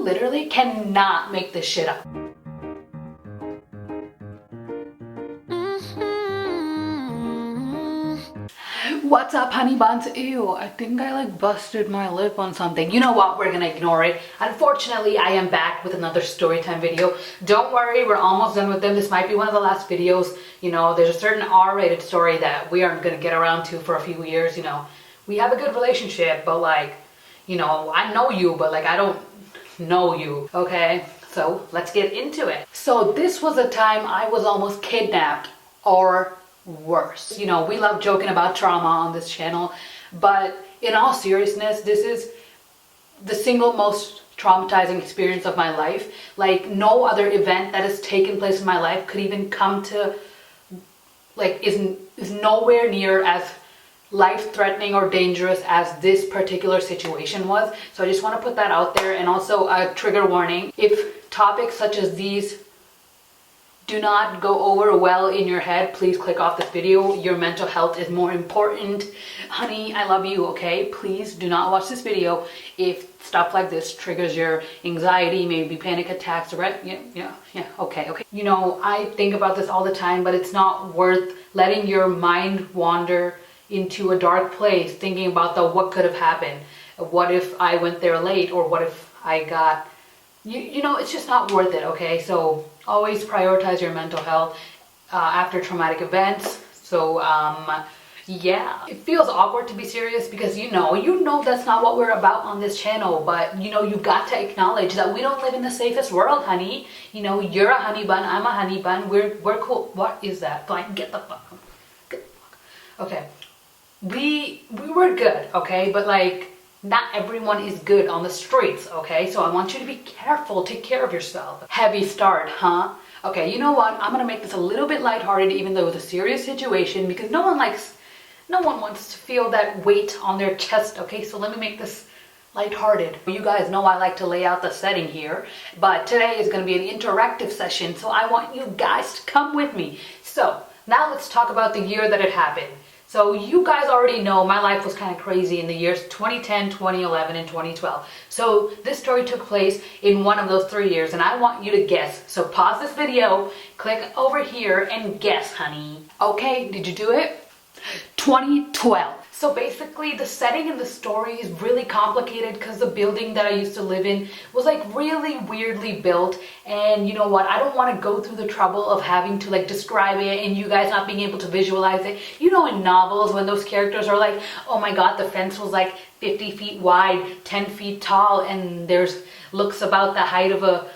literally cannot make this shit up. What's up, honey buns? Ew, I think I like busted my lip on something. You know what? We're gonna ignore it. Unfortunately, I am back with another story time video. Don't worry, we're almost done with them. This might be one of the last videos. You know, there's a certain R-rated story that we aren't gonna get around to for a few years. You know, we have a good relationship, but like, you know, I know you, but like, I don't know you, okay? So let's get into it. So this was a time I was almost kidnapped, or worse. You know, we love joking about trauma on this channel, but in all seriousness, this is the single most traumatizing experience of my life. Like, no other event that has taken place in my life could even come to, like, is nowhere near as life-threatening or dangerous as this particular situation was. So I just want to put that out there. And also a trigger warning: if topics such as these do not go over well in your head, please click off this video. Your mental health is more important. Honey, I love you, okay? Please do not watch this video if stuff like this triggers your anxiety, maybe panic attacks, right? Yeah, okay. You know, I think about this all the time, but it's not worth letting your mind wander into a dark place thinking about what could have happened. What if I went there late, or what if I got... You know, it's just not worth it, okay? So always prioritize your mental health after traumatic events. So, yeah. It feels awkward to be serious because, you know that's not what we're about on this channel. But, you know, you've got to acknowledge that we don't live in the safest world, honey. You know, you're a honey bun, I'm a honey bun. We're cool. What is that? Like, get the fuck. Okay. We were good, okay? But, like, not everyone is good on the streets, okay? So I want you to be careful, take care of yourself. Heavy start, huh? Okay, you know what? I'm gonna make this a little bit lighthearted, even though it's a serious situation, because no one wants to feel that weight on their chest, okay? So let me make this lighthearted. You guys know I like to lay out the setting here, but today is gonna be an interactive session, so I want you guys to come with me. So now let's talk about the year that it happened. So you guys already know my life was kind of crazy in the years 2010, 2011, and 2012. So this story took place in one of those 3 years, and I want you to guess. So pause this video, click over here, and guess, honey. Okay, did you do it? 2012. So basically the setting in the story is really complicated because the building that I used to live in was like really weirdly built, and you know what, I don't want to go through the trouble of having to like describe it and you guys not being able to visualize it. You know, in novels when those characters are like, oh my god, the fence was like 50 feet wide, 10 feet tall, and looks about the height of a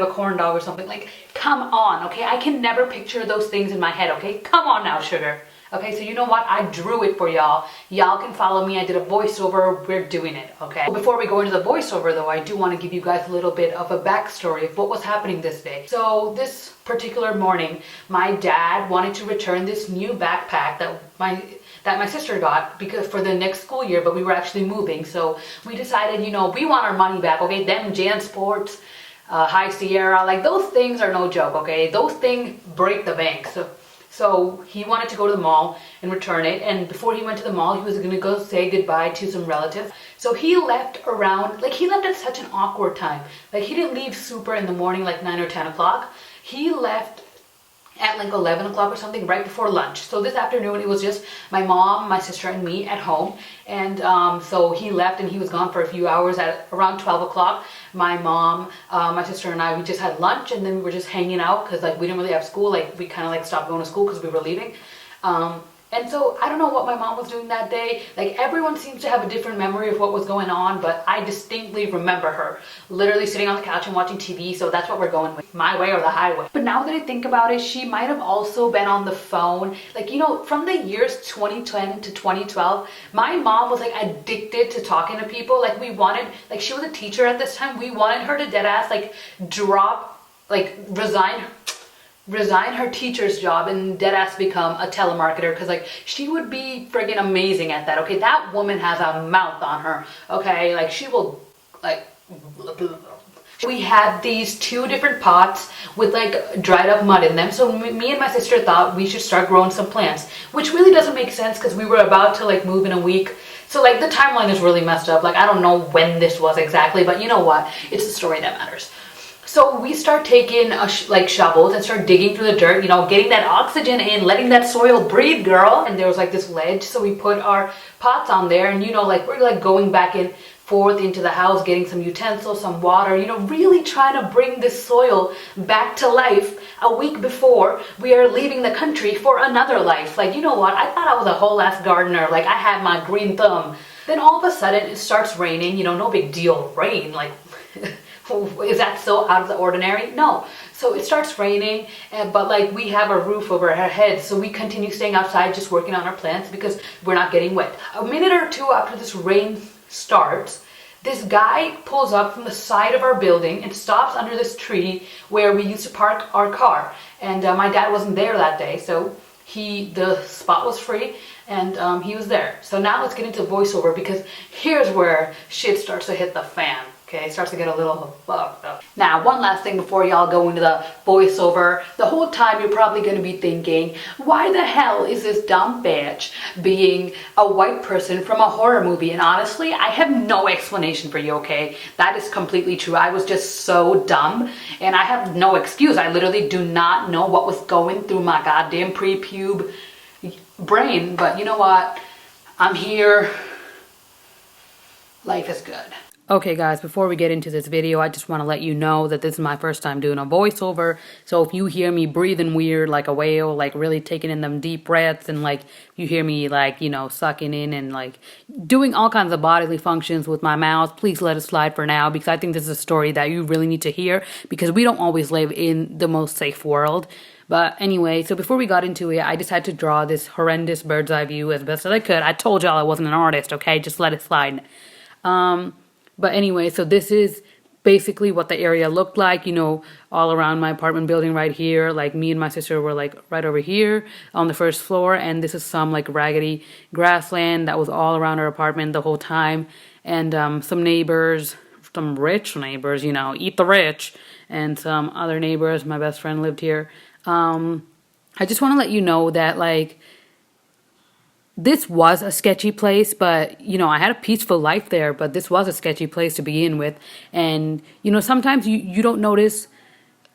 corn dog or something. Like, come on, okay? I can never picture those things in my head, okay? Come on now, sugar. Okay, so you know what? I drew it for y'all. Y'all can follow me. I did a voiceover. We're doing it, okay? Before we go into the voiceover, though, I do want to give you guys a little bit of a backstory of what was happening this day. So this particular morning, my dad wanted to return this new backpack that my sister got because for the next school year, but we were actually moving. So we decided, you know, we want our money back, okay? Them JanSports, High Sierra, like those things are no joke, okay? Those things break the bank. So he wanted to go to the mall and return it, and before he went to the mall, he was gonna go say goodbye to some relatives. So he left around, like, he left at such an awkward time. Like, he didn't leave super in the morning, like 9 or 10 o'clock. He left at like 11 o'clock or something, right before lunch. So this afternoon, it was just my mom, my sister, and me at home. And so he left and he was gone for a few hours. At around 12 o'clock, my mom, my sister, and I, we just had lunch, and then we were just hanging out because like we didn't really have school. Like, we kind of like stopped going to school because we were leaving. And so I don't know what my mom was doing that day. Like, everyone seems to have a different memory of what was going on, but I distinctly remember her literally sitting on the couch and watching TV. So that's what we're going with, my way or the highway. But now that I think about it, she might have also been on the phone. Like, you know, from the years 2010 to 2012, my mom was like addicted to talking to people. Like, we wanted, like, she was a teacher at this time. We wanted her to dead ass like resign her teacher's job and deadass become a telemarketer, because like she would be friggin' amazing at that, okay? That woman has a mouth on her, okay? Like, she will like... We had these 2 different pots with like dried up mud in them. So me and my sister thought we should start growing some plants, which really doesn't make sense because we were about to like move in a week. So like the timeline is really messed up. Like I don't know when this was exactly, but you know what? It's the story that matters. So we start taking like shovels and start digging through the dirt, you know, getting that oxygen in, letting that soil breathe, girl. And there was like this ledge, so we put our pots on there, and you know, like we're like going back and forth into the house, getting some utensils, some water, you know, really trying to bring this soil back to life a week before we are leaving the country for another life. Like, you know what? I thought I was a whole ass gardener. Like I had my green thumb. Then all of a sudden it starts raining, you know, no big deal, rain, like is that so out of the ordinary? No. So it starts raining, but like we have a roof over our heads, so we continue staying outside just working on our plants because we're not getting wet. A minute or two after this rain starts, this guy pulls up from the side of our building and stops under this tree where we used to park our car. And my dad wasn't there that day, so the spot was free, and he was there. So now let's get into voiceover, because here's where shit starts to hit the fan. Okay, it starts to get a little fucked up. Now, one last thing before y'all go into the voiceover. The whole time you're probably going to be thinking, why the hell is this dumb bitch being a white person from a horror movie? And honestly, I have no explanation for you, okay? That is completely true. I was just so dumb, and I have no excuse. I literally do not know what was going through my goddamn pre-pube brain. But you know what? I'm here. Life is good. Okay guys, before we get into this video, I just want to let you know that this is my first time doing a voiceover. So if you hear me breathing weird like a whale, like really taking in them deep breaths, and like you hear me like, you know, sucking in and like doing all kinds of bodily functions with my mouth, please let it slide for now, because I think this is a story that you really need to hear, because we don't always live in the most safe world. But anyway, so before we got into it, I just had to draw this horrendous bird's eye view as best as I could. I told y'all I wasn't an artist, okay? Just let it slide. But anyway, so this is basically what the area looked like, you know, all around my apartment building right here. Like me and my sister were like right over here on the first floor, and this is some like raggedy grassland that was all around our apartment the whole time. And some neighbors, some rich neighbors, you know, eat the rich, and some other neighbors. My best friend lived here. I just want to let you know that like this was a sketchy place, but, you know, I had a peaceful life there, but this was a sketchy place to begin with. And, you know, sometimes you don't notice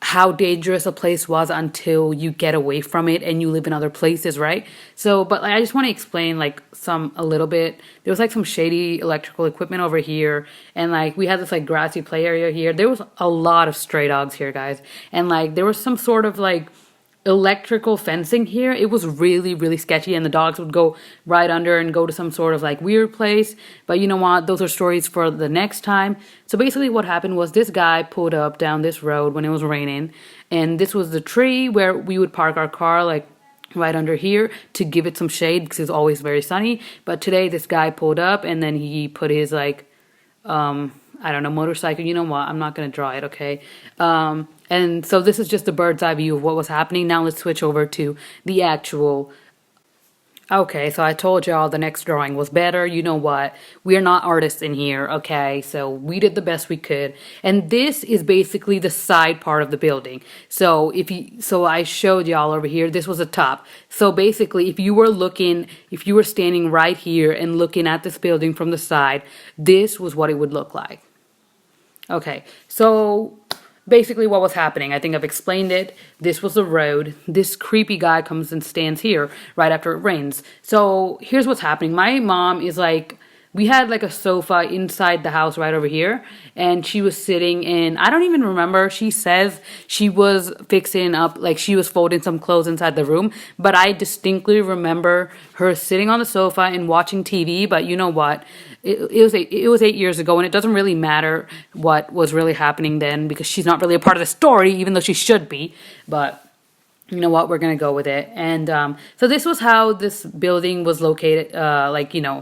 how dangerous a place was until you get away from it and you live in other places, right? So, but like, I just want to explain like a little bit. There was like some shady electrical equipment over here, and like we had this like grassy play area here. There was a lot of stray dogs here, guys. And like there was some sort of like electrical fencing here. It was really, really sketchy, and the dogs would go right under and go to some sort of like weird place. But you know what? Those are stories for the next time. So basically what happened was this guy pulled up down this road when it was raining, and this was the tree where we would park our car, like right under here, to give it some shade because it's always very sunny. But today this guy pulled up, and then he put his like I don't know, motorcycle. You know what? I'm not going to draw it, okay? And so this is just a bird's eye view of what was happening. Now let's switch over to the actual... Okay, so I told y'all the next drawing was better. You know what? We're not artists in here, okay? So we did the best we could. And this is basically the side part of the building. So I showed y'all over here, this was the top. So basically, if you were standing right here and looking at this building from the side, this was what it would look like. Okay, so basically what was happening, I think I've explained it. This was the road. This creepy guy comes and stands here right after it rains. So here's what's happening. My mom is like, we had like a sofa inside the house right over here, and she was sitting in, I don't even remember, she says she was fixing up, like she was folding some clothes inside the room, but I distinctly remember her sitting on the sofa and watching TV. But you know what? It was 8 years ago, and it doesn't really matter what was really happening then, because she's not really a part of the story, even though she should be. But you know what, we're gonna go with it. And so this was how this building was located,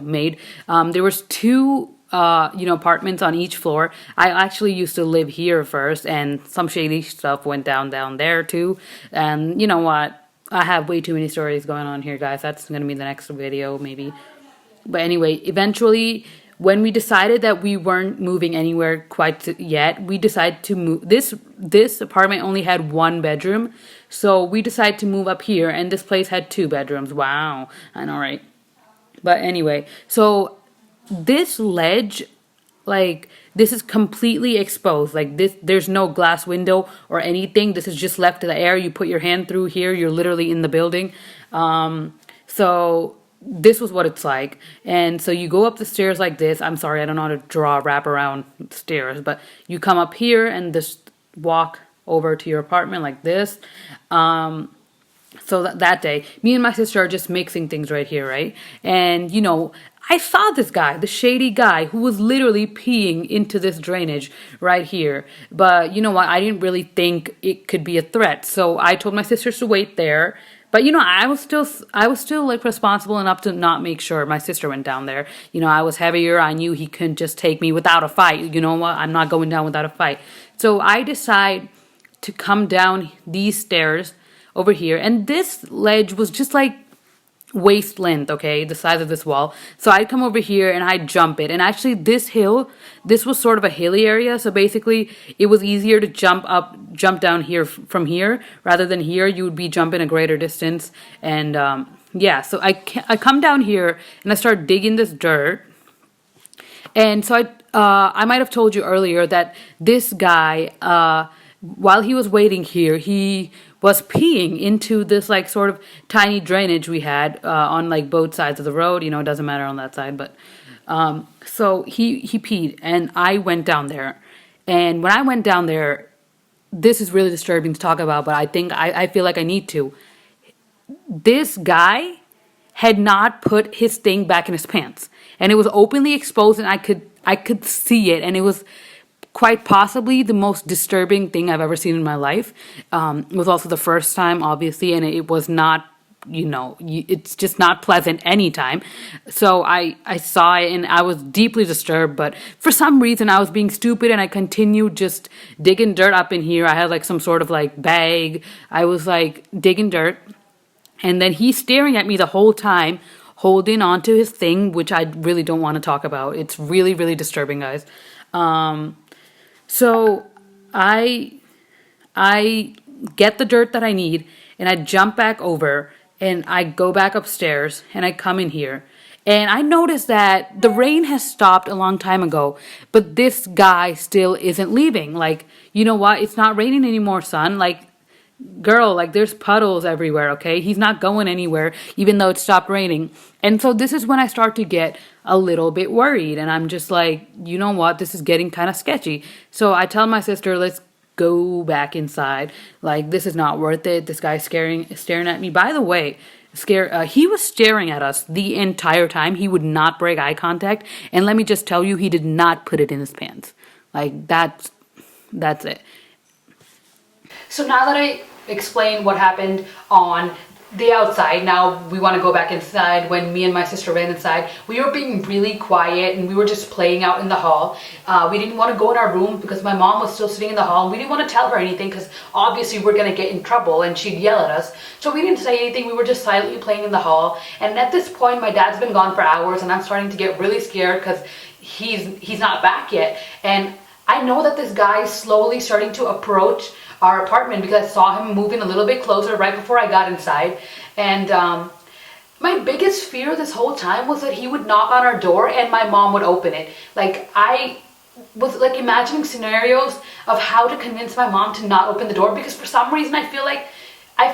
made. There was two apartments on each floor. I actually used to live here first, and some shady stuff went down there too. And you know what, I have way too many stories going on here, guys. That's gonna be the next video maybe. But anyway, eventually, when we decided that we weren't moving anywhere quite yet, we decided to move. This apartment only had one bedroom, so we decided to move up here, and this place had 2 bedrooms. Wow, I know, right? But anyway, so this ledge, like, this is completely exposed. Like, this, there's no glass window or anything. This is just left to the air. You put your hand through here, you're literally in the building. So this was what it's like. And so you go up the stairs like this. I'm sorry, I don't know how to draw wrap around stairs, but you come up here and just walk over to your apartment like this. So that day, me and my sister are just mixing things right here, right? And, you know, I saw this guy, the shady guy, who was literally peeing into this drainage right here. But you know what? I didn't really think it could be a threat. So I told my sisters to wait there. But you know, I was still like responsible enough to not make sure my sister went down there. You know, I was heavier. I knew he couldn't just take me without a fight. You know what? I'm not going down without a fight. So I decide to come down these stairs over here, and this ledge was just like waist length, okay, the size of this wall. So I'd come over here and I'd jump it. And actually this hill, this was sort of a hilly area, so basically it was easier to jump down here from here rather than here. You would be jumping a greater distance. And yeah, so I come down here and I start digging this dirt. And so I might have told you earlier that this guy, while he was waiting here, he was peeing into this like sort of tiny drainage we had on like both sides of the road. You know, it doesn't matter on that side, but so he peed, and I went down there. And when I went down there, this is really disturbing to talk about, but I think I feel like I need to. This guy had not put his thing back in his pants, and it was openly exposed, and I could see it, and it was quite possibly the most disturbing thing I've ever seen in my life. It was also the first time, obviously, and it was not, you know, it's just not pleasant anytime. So I saw it and I was deeply disturbed, but for some reason I was being stupid and I continued just digging dirt up in here. I had like some sort of like bag. I was like digging dirt, and then he's staring at me the whole time, holding on to his thing, which I really don't want to talk about. It's really, really disturbing, guys. So I get the dirt that I need, and I jump back over, and I go back upstairs, and I come in here. And I notice that the rain has stopped a long time ago, but this guy still isn't leaving. Like, you know what? It's not raining anymore, son. Like, girl, like, there's puddles everywhere, okay? He's not going anywhere, even though it stopped raining. And so this is when I start to get a little bit worried, and I'm just like, you know what? This is getting kind of sketchy. So I tell my sister, let's go back inside. Like, this is not worth it. This guy's staring at me. By the way, he was staring at us the entire time. He would not break eye contact, and let me just tell you, he did not put it in his pants. Like, that's it. So now that I explained what happened on the outside, now we want to go back inside. When me and my sister ran inside, we were being really quiet and we were just playing out in the hall. We didn't want to go in our room because my mom was still sitting in the hall, and we didn't want to tell her anything because obviously we're going to get in trouble and she'd yell at us. So we didn't say anything. We were just silently playing in the hall. And at this point, my dad's been gone for hours, and I'm starting to get really scared because he's not back yet. And I know that this guy is slowly starting to approach our apartment because I saw him moving a little bit closer right before I got inside. And my biggest fear this whole time was that he would knock on our door and my mom would open it. Like, I was like imagining scenarios of how to convince my mom to not open the door, because for some reason I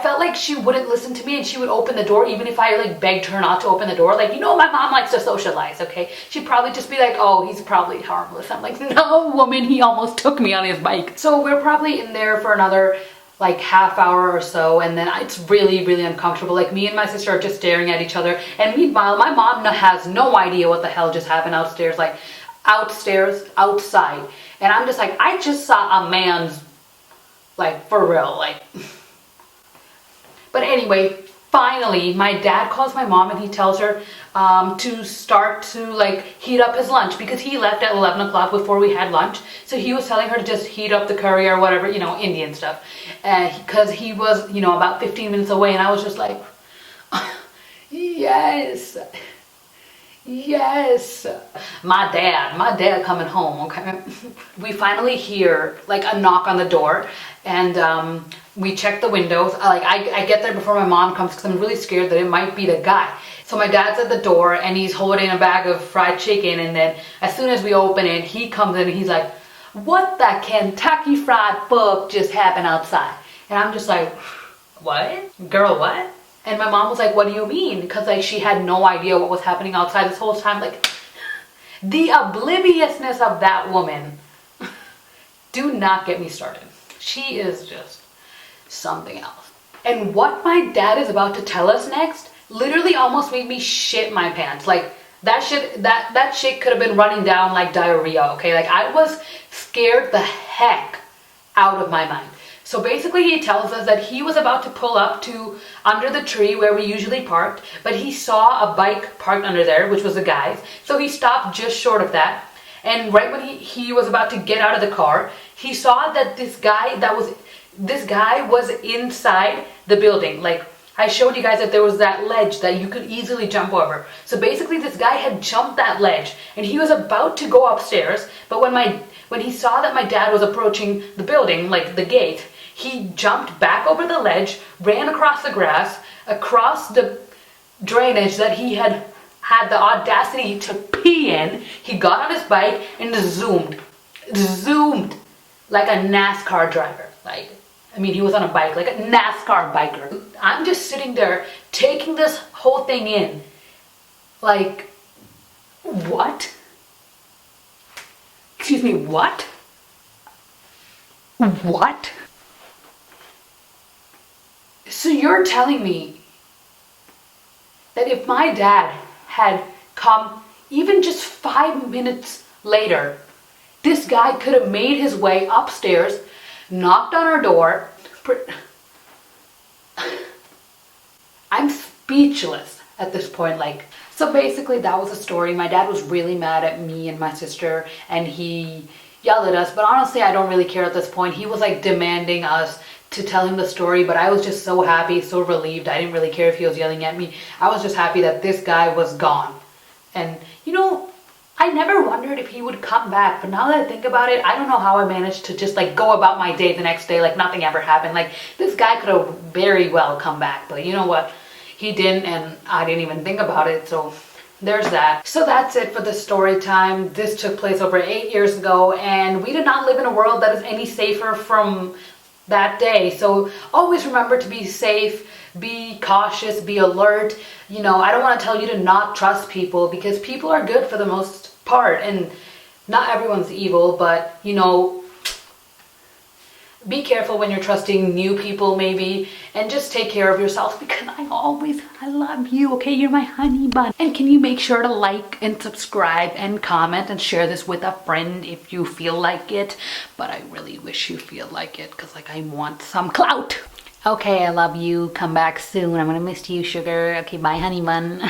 felt like she wouldn't listen to me and she would open the door even if I like begged her not to open the door. Like, you know, my mom likes to socialize, okay? She'd probably just be like, oh, he's probably harmless. I'm like, no, woman, he almost took me on his bike. So we're probably in there for another like half hour or so, and then it's really, really uncomfortable. Like, me and my sister are just staring at each other, and meanwhile my mom has no idea what the hell just happened outstairs, like outside. And I'm just like, I just saw a man's, like, for real, like. But anyway, finally, my dad calls my mom and he tells her to start to like heat up his lunch, because he left at 11 o'clock before we had lunch. So he was telling her to just heat up the curry or whatever, you know, Indian stuff. Because he was, you know, about 15 minutes away, and I was just like, yes. Yes, my dad coming home, okay? We finally hear like a knock on the door, and we check the windows. I get there before my mom comes because I'm really scared that it might be the guy. So my dad's at the door and he's holding a bag of fried chicken, and then as soon as we open it, he comes in and he's like, "What the Kentucky Fried Fuck just happened outside?" And I'm just like, "What? Girl, what?" And my mom was like, "What do you mean?" Because like she had no idea what was happening outside this whole time. Like, the obliviousness of that woman. Do not get me started. She is just something else. And what my dad is about to tell us next literally almost made me shit my pants. Like, that shit could have been running down like diarrhea, okay? Like, I was scared the heck out of my mind. So basically he tells us that he was about to pull up to under the tree where we usually parked, but he saw a bike parked under there, which was a guy's. So he stopped just short of that. And right when he was about to get out of the car, he saw that this guy was inside the building. Like, I showed you guys that there was that ledge that you could easily jump over. So basically this guy had jumped that ledge and he was about to go upstairs, but when he saw that my dad was approaching the building, like the gate, he jumped back over the ledge, ran across the grass, across the drainage that he had the audacity to pee in. He got on his bike and zoomed like a NASCAR driver. Like, I mean, he was on a bike, like a NASCAR biker. I'm just sitting there taking this whole thing in. Like, what? Excuse me, what? What? So you're telling me that if my dad had come even just 5 minutes later, this guy could have made his way upstairs, knocked on our door. I'm speechless at this point. Like, so basically that was the story. My dad was really mad at me and my sister and he yelled at us, but honestly I don't really care at this point. He was like demanding us to tell him the story, but I was just so happy, so relieved. I didn't really care if he was yelling at me. I was just happy that this guy was gone. And you know, I never wondered if he would come back, but now that I think about it, I don't know how I managed to just like go about my day the next day like nothing ever happened. Like, this guy could have very well come back, but you know what? He didn't, and I didn't even think about it, so there's that. So that's it for the story time. This took place over 8 years ago, and we did not live in a world that is any safer from that day. So always remember to be safe, be cautious, be alert. You know, I don't want to tell you to not trust people, because people are good for the most part and not everyone's evil, but you know, be careful when you're trusting new people maybe, and just take care of yourself, because I love you, okay? You're my honey bun. And can you make sure to like and subscribe and comment and share this with a friend if you feel like it? But I really wish you feel like it, because like I want some clout. Okay, I love you. Come back soon. I'm gonna miss you, sugar. Okay, bye, honey bun.